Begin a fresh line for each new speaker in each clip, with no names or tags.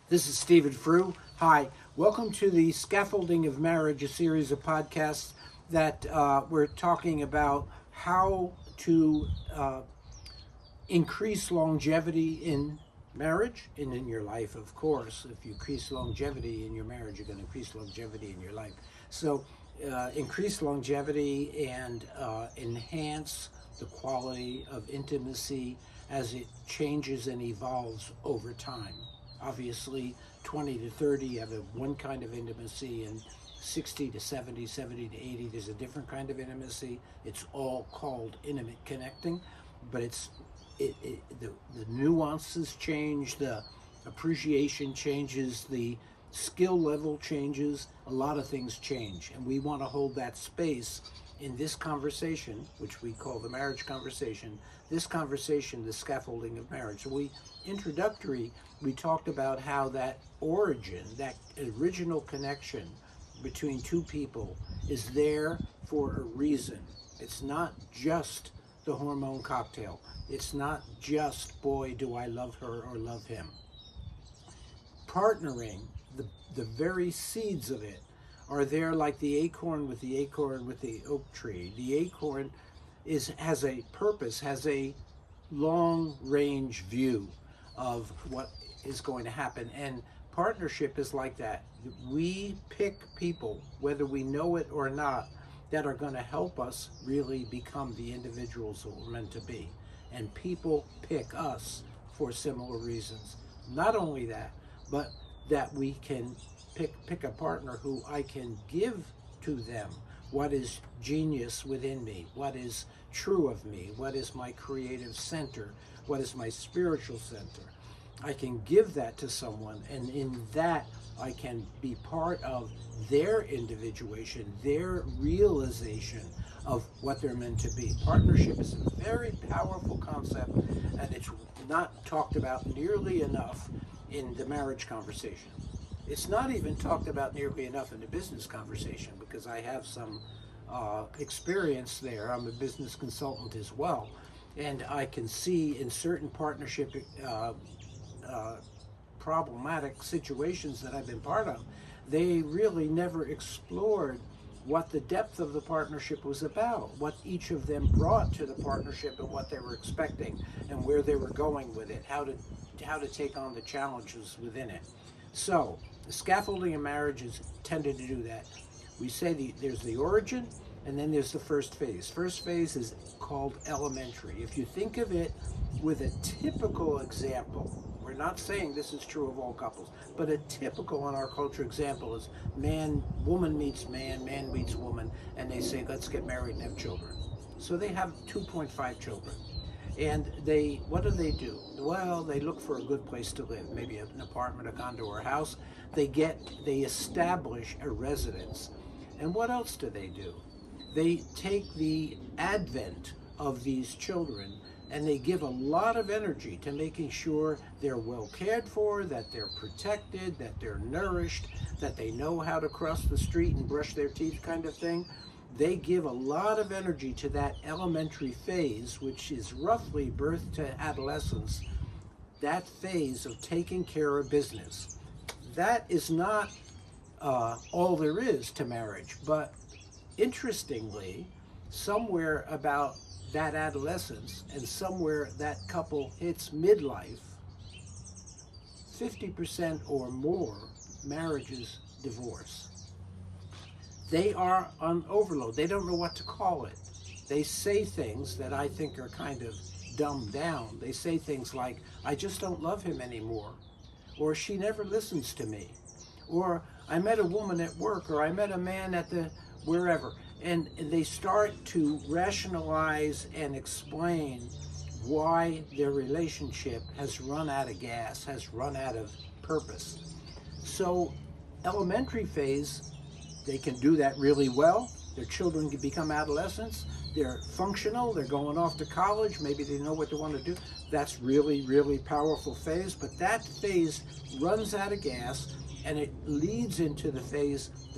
This is Stephen Frew. Hi, welcome to the Scaffolding of Marriage, a series of podcasts that we're talking about how to increase longevity in marriage and in your life, of course. If you increase longevity in your marriage, you're going to increase longevity in your life. So increase longevity and enhance the quality of intimacy as it changes and evolves over time. Obviously, 20 to 30, you have one kind of intimacy, and 60 to 70, 70 to 80, there's a different kind of intimacy. It's all called intimate connecting, but the nuances change, the appreciation changes, the skill level changes, a lot of things change, and we want to hold that space in this conversation, which we call the marriage conversation. This conversation, the scaffolding of marriage. So we talked about how that origin, that original connection between two people is there for a reason. It's not just the hormone cocktail. It's not just, boy, do I love her or love him. Partnering, the very seeds of it are there, like the acorn with the oak tree. The acorn has a purpose, has a long range view of what is going to happen, and partnership is like that. We pick people, whether we know it or not, that are going to help us really become the individuals that we're meant to be, and people pick us for similar reasons. Not only that, but that we can pick a partner who I can give to them what is genius within me, what is true of me, what is my creative center, what is my spiritual center. I can give that to someone, and in that I can be part of their individuation, their realization of what they're meant to be. Partnership is a very powerful concept, and it's not talked about nearly enough in the marriage conversation. It's not even talked about nearly enough in the business conversation, because I have some experience there. I'm a business consultant as well, and I can see in certain partnership problematic situations that I've been part of, they really never explored what the depth of the partnership was about, what each of them brought to the partnership, and what they were expecting, and where they were going with it, how to take on the challenges within it. So the scaffolding of marriage is tended to do that. We say there's the origin, and then there's the first phase. First phase is called elementary. If you think of it with a typical example, we're not saying this is true of all couples, but a typical in our culture example is woman meets man meets woman, and they say, let's get married and have children. So they have 2.5 children. And what do? Well, they look for a good place to live, maybe an apartment, a condo, or a house. They establish a residence. And what else do? They take the advent of these children, and they give a lot of energy to making sure they're well cared for, that they're protected, that they're nourished, that they know how to cross the street and brush their teeth, kind of thing. They give a lot of energy to that elementary phase, which is roughly birth to adolescence, that phase of taking care of business. That is not all there is to marriage, but interestingly, somewhere about that adolescence and somewhere that couple hits midlife, 50% or more marriages divorce. They are on overload. They don't know what to call it. They say things that I think are kind of dumbed down. They say things like, I just don't love him anymore, or she never listens to me, or I met a woman at work, or I met a man at the wherever. And they start to rationalize and explain why their relationship has run out of gas, has run out of purpose. So elementary phase, they can do that really well. Their children can become adolescents. They're functional. They're going off to college. Maybe they know what they want to do. That's really, really powerful phase. But that phase runs out of gas, and it leads into the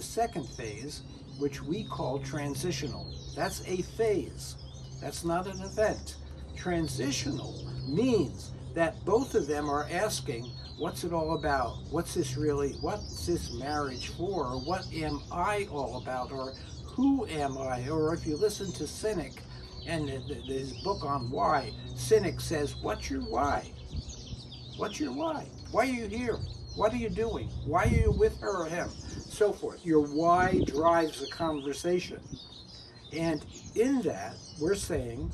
second phase, which we call transitional. That's a phase. That's not an event. Transitional means that both of them are asking, what's it all about? What's this really, what's this marriage for? Or what am I all about? Or who am I? Or if you listen to Cynic and his book on why, Cynic says, what's your why? What's your why? Why are you here? What are you doing? Why are you with her or him? So forth. Your why drives the conversation. And in that, we're saying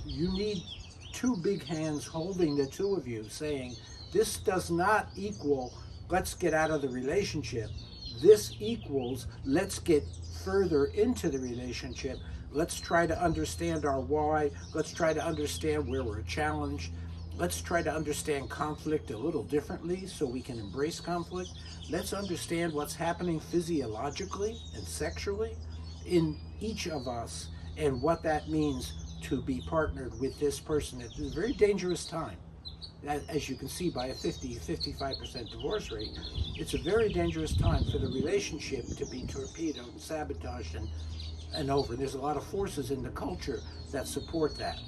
you need two big hands holding the two of you, saying, this does not equal, let's get out of the relationship. This equals, let's get further into the relationship. Let's try to understand our why. Let's try to understand where we're challenged. Let's try to understand conflict a little differently so we can embrace conflict. Let's understand what's happening physiologically and sexually in each of us and what that means to be partnered with this person. It's a very dangerous time. As you can see by a 55% divorce rate, it's a very dangerous time for the relationship to be torpedoed and sabotaged and over. There's a lot of forces in the culture that support that.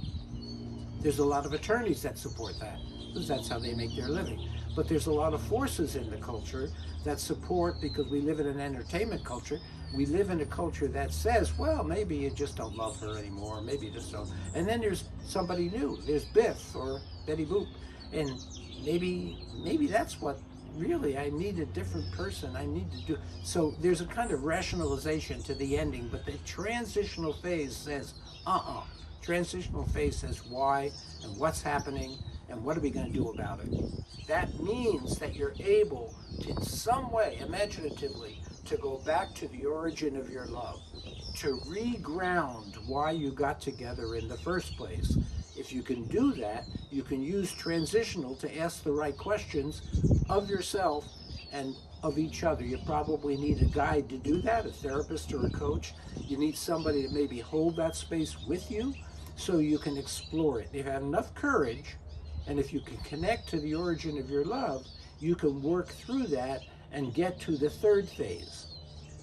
There's a lot of attorneys that support that, because that's how they make their living. But there's a lot of forces in the culture that support, because we live in an entertainment culture, we live in a culture that says, well, maybe you just don't love her anymore, maybe you just don't. And then there's somebody new, there's Biff or Betty Boop, and maybe that's what really, I need a different person, I need to do. So there's a kind of rationalization to the ending, but the transitional phase says, Transitional phase says why and what's happening and what are we going to do about it. That means that you're able to, in some way, imaginatively, to go back to the origin of your love, to reground why you got together in the first place. If you can do that, you can use transitional to ask the right questions of yourself and of each other. You probably need a guide to do that, a therapist or a coach. You need somebody to maybe hold that space with you so you can explore it. If you have enough courage, and if you can connect to the origin of your love, you can work through that and get to the third phase.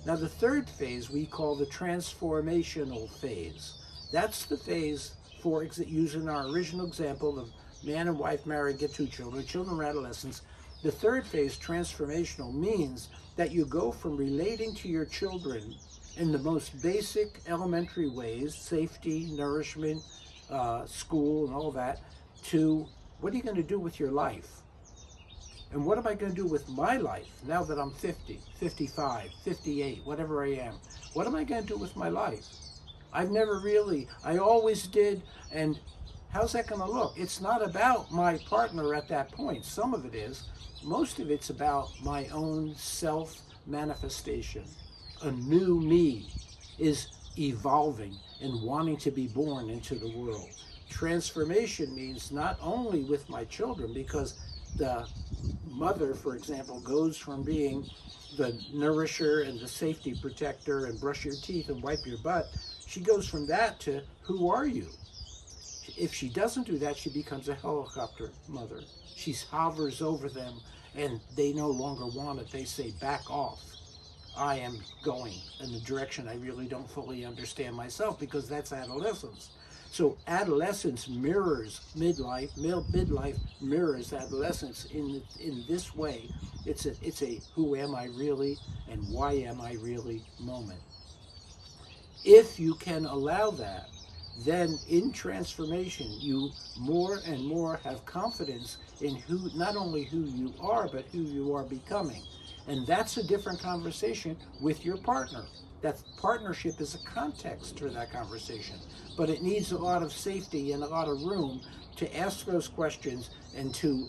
Now the third phase we call the transformational phase. That's the phase, for using our original example of man and wife married, get two children, children are adolescents. The third phase, transformational, means that you go from relating to your children in the most basic elementary ways, safety, nourishment, school and all that, to what are you going to do with your life? And what am I going to do with my life now that I'm 50, 55, 58, whatever I am? What am I going to do with my life? I've never really, I always did, and how's that going to look? It's not about my partner at that point. Some of it is. Most of it's about my own self-manifestation. A new me is evolving and wanting to be born into the world. Transformation means not only with my children, because the mother, for example, goes from being the nourisher and the safety protector and brush your teeth and wipe your butt. She goes from that to who are you? If she doesn't do that, she becomes a helicopter mother. She hovers over them and they no longer want it. They say, back off. I am going in the direction I really don't fully understand myself, because that's adolescence. So adolescence mirrors midlife. Midlife mirrors adolescence in this way. It's a who am I really and why am I really moment. If you can allow that, then in transformation, you more and more have confidence in who, not only who you are, but who you are becoming. And that's a different conversation with your partner. That partnership is a context for that conversation, but it needs a lot of safety and a lot of room to ask those questions and to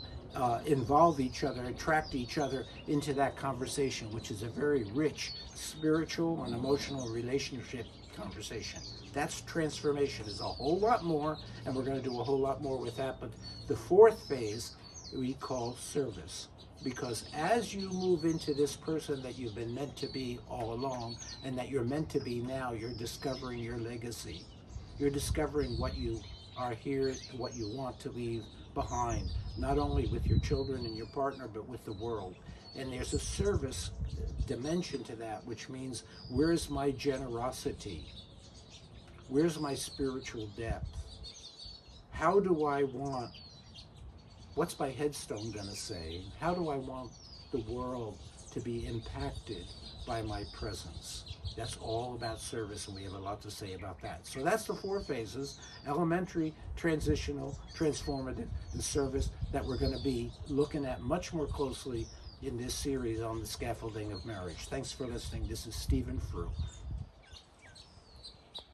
involve each other, attract each other into that conversation, which is a very rich spiritual and emotional relationship conversation. That's transformation. Is a whole lot more, and we're going to do a whole lot more with that. But the fourth phase we call service. Because as you move into this person that you've been meant to be all along, and that you're meant to be now, you're discovering your legacy. You're discovering what you are here, what you want to leave behind, not only with your children and your partner, but with the world. And there's a service dimension to that, which means, where's my generosity? Where's my spiritual depth? How do I want what's my headstone going to say? How do I want the world to be impacted by my presence? That's all about service, and we have a lot to say about that. So that's the 4 phases: elementary, transitional, transformative, and service, that we're going to be looking at much more closely in this series on the scaffolding of marriage. Thanks for listening. This is Stephen Frew.